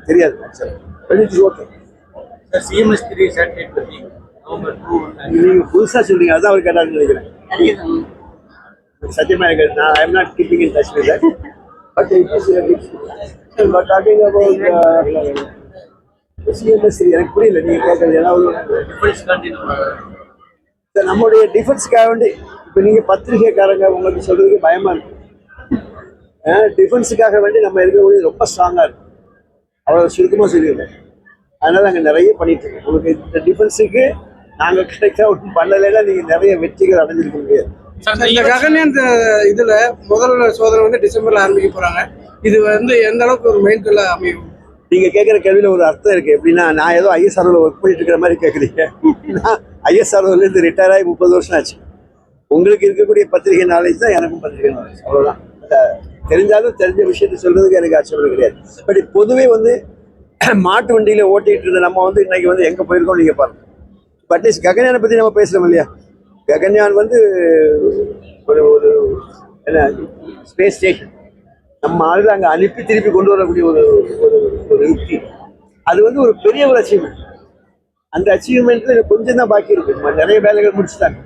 தெரியாது okay. CMS-3 satellite பத்தி November 2 நீங்க புதுசா சொல்றீங்க, அதான் அவர் கேட்டாருன்னு நினைக்கிறேன். சத்தியமா எனக்கு நான் I am not keeping in touch with that. But it is but talking about CMS-3 எனக்கு புரியல நீங்க கேட்கறது. ஏன்னா நம்மளுடைய டிஃபென்ஸுக்காக வேண்டி இப்போ நீங்க பத்திரிகைக்காரங்க உங்களுக்கு சொல்றதுக்கு பயமா இருக்கு. டிஃபென்ஸுக்காக வேண்டி நம்ம இருக்கக்கூடிய ரொம்ப ஸ்ட்ராங்கா இருக்கும். அவ்வளோ சுருக்கமாக சொல்லிடுறோம். அதனால நாங்கள் நிறைய பண்ணிட்டு இருக்கோம். உங்களுக்கு இந்த டிஃபென்ஸுக்கு நாங்கள் கிடைக்க ஒன்றும் பண்ணலைன்னா நீங்கள் நிறைய வெற்றிகள் அடைஞ்சிருக்க முடியாது. இந்த ககன்யான் இதுல முதல் சோதனை வந்து டிசம்பர்ல ஆரம்பிக்க போறாங்க. இது வந்து எந்த அளவுக்கு ஒரு மைல்கல்ல அமையும்? நீங்க கேட்குற கேள்வியில ஒரு அர்த்தம் இருக்கு. எப்படின்னா நான் ஏதோ ISROல ஒர்க் பண்ணிட்டு இருக்கிற மாதிரி கேட்குறீங்க. நான் ISROலேருந்து ரிட்டையர் ஆகி 30 வருஷம் ஆச்சு. உங்களுக்கு இருக்கக்கூடிய பத்திரிகை நாலேஜ் தான் எனக்கும் பத்திரிகை நாலேஜ், அவ்வளோதான். தெரிஞ்சாலும் தெரிஞ்ச விஷயத்த சொல்றதுக்கு எனக்கு ஆச்சரியம் கிடையாது. பட் பொதுவே வந்து மாட்டு வண்டியில ஓட்டிட்டு இருந்த நம்ம வந்து இன்னைக்கு வந்து எங்க போயிருக்கோம் நீங்க பாருங்க. பட் ககன்யானை பத்தி நம்ம பேசுறோம் இல்லையா? ககன்யான் வந்து ஒரு ஒரு என்ன ஸ்பேஸ் ஸ்டேஷன் நம்ம ஆளுங்க அங்கே அனுப்பி திருப்பி கொண்டு வரக்கூடிய ஒரு ஒரு யுக்தி. அது வந்து ஒரு பெரிய ஒரு அச்சீவ்மெண்ட். அந்த அச்சீவ்மெண்ட்ல கொஞ்சம் தான் பாக்கி இருக்கு. நிறைய வேலைகள் முடிச்சுட்டாங்க.